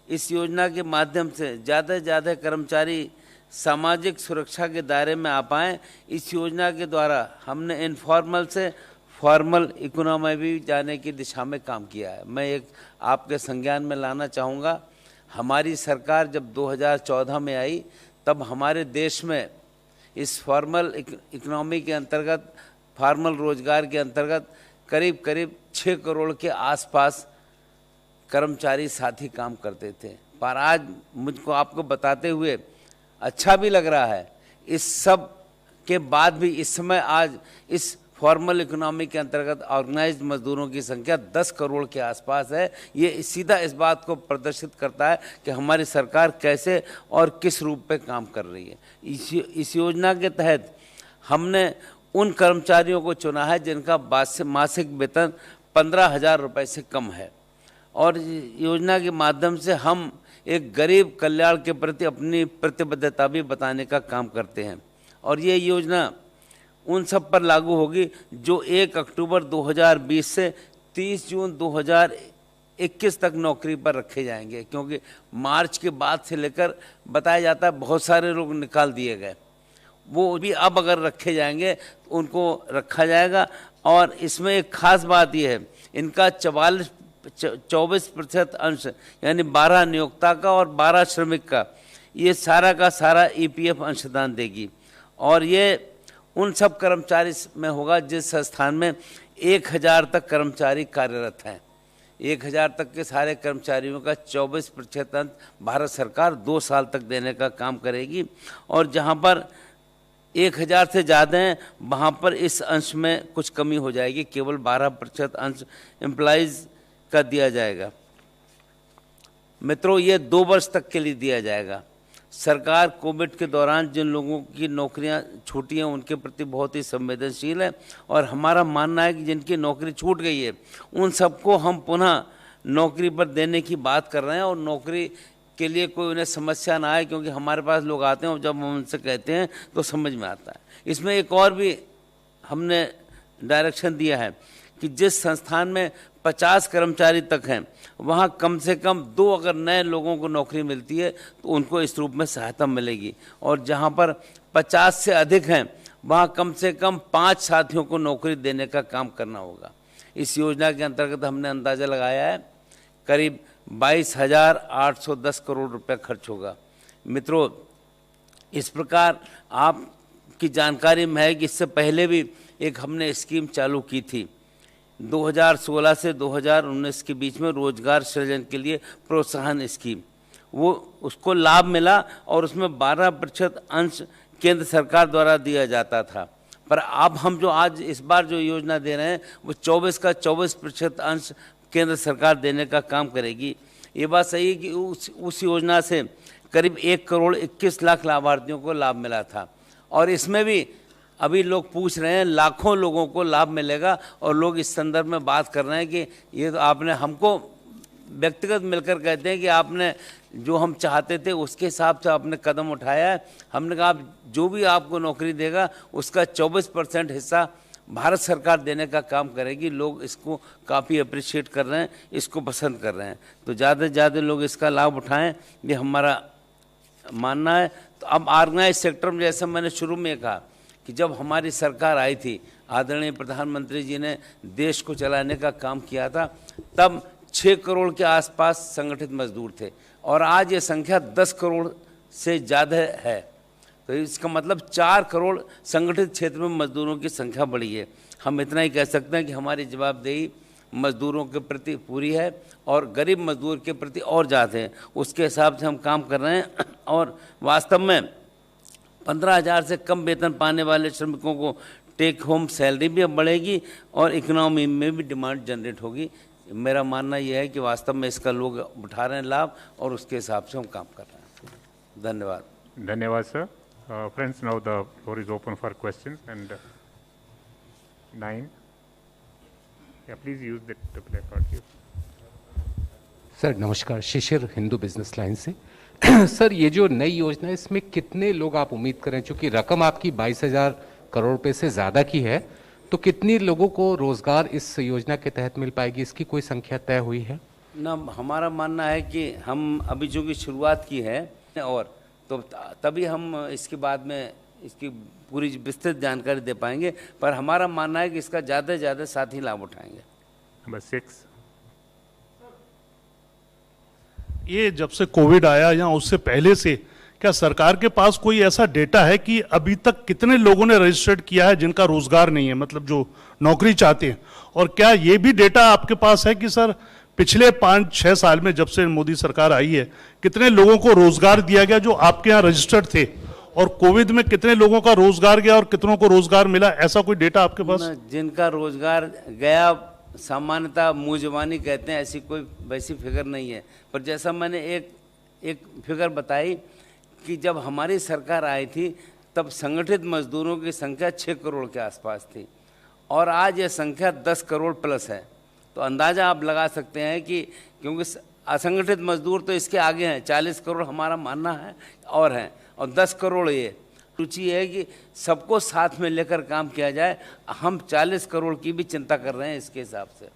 इस योजना के माध्यम से ज़्यादा से ज़्यादा कर्मचारी सामाजिक सुरक्षा के दायरे में आ पाएँ। इस योजना के द्वारा हमने इनफॉर्मल से फॉर्मल इकोनॉमी भी जाने की दिशा में काम किया है। मैं एक आपके संज्ञान में लाना चाहूँगा, हमारी सरकार जब 2014 में आई तब हमारे देश में इस फॉर्मल इकोनॉमी के अंतर्गत, फॉर्मल रोजगार के अंतर्गत करीब करीब 6 करोड़ के आसपास कर्मचारी साथी काम करते थे। पर आज मुझको आपको बताते हुए अच्छा भी लग रहा है, इस सब के बाद भी इस समय आज इस फॉर्मल इकोनॉमी के अंतर्गत ऑर्गेनाइज्ड मजदूरों की संख्या 10 करोड़ के आसपास है। ये सीधा इस बात को प्रदर्शित करता है कि हमारी सरकार कैसे और किस रूप पे काम कर रही है। इस योजना के तहत हमने उन कर्मचारियों को चुना है जिनका मासिक वेतन 15,000 रुपये से कम है, और योजना के माध्यम से हम एक गरीब कल्याण के प्रति अपनी प्रतिबद्धता भी बताने का काम करते हैं। और ये योजना उन सब पर लागू होगी जो 1 अक्टूबर 2020 से 30 जून 2021 तक नौकरी पर रखे जाएंगे, क्योंकि मार्च के बाद से लेकर बताया जाता है बहुत सारे लोग निकाल दिए गए, वो भी अब अगर रखे जाएंगे तो उनको रखा जाएगा। और इसमें एक खास बात यह है, इनका 24% अंश यानी 12 नियोक्ता का और 12 श्रमिक का ये सारा का सारा EPF अंशदान देगी। और ये उन सब कर्मचारी में होगा जिस संस्थान में 1000 तक कर्मचारी कार्यरत हैं। 1000 तक के सारे कर्मचारियों का 24% अंश भारत सरकार 2 साल तक देने का काम करेगी, और जहां पर 1000 से ज़्यादा हैं वहाँ पर इस अंश में कुछ कमी हो जाएगी, केवल 12% अंश एम्प्लॉइज़ का दिया जाएगा। मित्रों, ये 2 वर्ष तक के लिए दिया जाएगा। सरकार कोविड के दौरान जिन लोगों की नौकरियां छूटी हैं उनके प्रति बहुत ही संवेदनशील है, और हमारा मानना है कि जिनकी नौकरी छूट गई है उन सबको हम पुनः नौकरी पर देने की बात कर रहे हैं, और नौकरी के लिए कोई उन्हें समस्या ना आए, क्योंकि हमारे पास लोग आते हैं और जब हम उनसे कहते हैं तो समझ में आता है। इसमें एक और भी हमने डायरेक्शन दिया है कि जिस संस्थान में 50 कर्मचारी तक हैं वहाँ कम से कम 2 अगर नए लोगों को नौकरी मिलती है तो उनको इस रूप में सहायता मिलेगी, और जहाँ पर 50 से अधिक हैं वहाँ कम से कम 5 साथियों को नौकरी देने का काम करना होगा। इस योजना के अंतर्गत हमने अंदाज़ा लगाया है करीब 22,810 करोड़ रुपए खर्च होगा। मित्रों, इस प्रकार आपकी जानकारी में है कि इससे पहले भी एक हमने स्कीम चालू की थी 2016 से 2019 के बीच में, रोजगार सृजन के लिए प्रोत्साहन स्कीम, वो उसको लाभ मिला और उसमें 12% अंश केंद्र सरकार द्वारा दिया जाता था। पर अब हम जो आज इस बार जो योजना दे रहे हैं वो 24 का 24% अंश केंद्र सरकार देने का काम करेगी। ये बात सही है कि उस योजना से करीब 1 करोड़ 21 लाख लाभार्थियों को लाभ मिला था, और इसमें भी अभी लोग पूछ रहे हैं लाखों लोगों को लाभ मिलेगा, और लोग इस संदर्भ में बात कर रहे हैं कि ये तो आपने हमको व्यक्तिगत मिलकर कहते हैं कि आपने जो हम चाहते थे उसके हिसाब से आपने कदम उठाया है। हमने कहा जो भी आपको नौकरी देगा उसका 24% हिस्सा भारत सरकार देने का काम करेगी। लोग इसको काफ़ी अप्रिशिएट कर रहे हैं, इसको पसंद कर रहे हैं, तो ज़्यादा से ज़्यादा लोग इसका लाभ उठाएं, ये हमारा मानना है। तो अब ऑर्गेनाइज सेक्टर में जैसे मैंने शुरू में कहा कि जब हमारी सरकार आई थी, आदरणीय प्रधानमंत्री जी ने देश को चलाने का काम किया था, तब 6 करोड़ के आसपास संगठित मजदूर थे, और आज ये संख्या 10 करोड़ से ज़्यादा है। तो इसका मतलब 4 करोड़ संगठित क्षेत्र में मजदूरों की संख्या बढ़ी है। हम इतना ही कह सकते हैं कि हमारी जवाबदेही मजदूरों के प्रति पूरी है, और गरीब मजदूर के प्रति और ज़्यादा है, उसके हिसाब से हम काम कर रहे हैं। और वास्तव में 15,000 से कम वेतन पाने वाले श्रमिकों को टेक होम सैलरी भी अब बढ़ेगी, और इकोनॉमी में भी डिमांड जनरेट होगी। मेरा मानना यह है कि वास्तव में इसका लोग उठा रहे हैं लाभ, और उसके हिसाब से हम काम कर रहे हैं। धन्यवाद। धन्यवाद sir. Friends, now the floor is open for questions. And 9. Yeah, please use the placard here. Sir नमस्कार, शिशिर हिंदू बिजनेस लाइन से। सर ये जो नई योजना है इसमें कितने लोग आप उम्मीद करें, चूंकि रकम आपकी 22,000 करोड़ रुपए से ज़्यादा की है, तो कितनी लोगों को रोजगार इस योजना के तहत मिल पाएगी, इसकी कोई संख्या तय हुई है? ना हमारा मानना है कि हम अभी चूँकि शुरुआत की है और तो तभी हम इसके बाद में इसकी पूरी विस्तृत जानकारी दे पाएंगे, पर हमारा मानना है कि इसका ज़्यादा से ज़्यादा साथी लाभ उठाएंगे। Number 6. ये जब से कोविड आया या उससे पहले से क्या सरकार के पास कोई ऐसा डेटा है कि अभी तक कितने लोगों ने रजिस्टर्ड किया है जिनका रोजगार नहीं है, मतलब जो नौकरी चाहते हैं? और क्या ये भी डेटा आपके पास है कि सर पिछले 5-6 साल में जब से मोदी सरकार आई है कितने लोगों को रोजगार दिया गया जो आपके यहाँ रजिस्टर्ड थे, और कोविड में कितने लोगों का रोजगार गया और कितनों को रोजगार मिला? ऐसा कोई डेटा आपके पास? जिनका रोजगार गया सामान्यतः मुँह जुबानी कहते हैं, ऐसी कोई वैसी फिगर नहीं है। पर जैसा मैंने एक फिगर बताई कि जब हमारी सरकार आई थी तब संगठित मजदूरों की संख्या 6 करोड़ के आसपास थी और आज यह संख्या 10 करोड़ प्लस है। तो अंदाज़ा आप लगा सकते हैं कि क्योंकि असंगठित मजदूर तो इसके आगे हैं, 40 करोड़ हमारा मानना है और हैं, और 10 करोड़ ये। रुचि है कि सबको साथ में लेकर काम किया जाए। हम 40 करोड़ की भी चिंता कर रहे हैं इसके हिसाब से।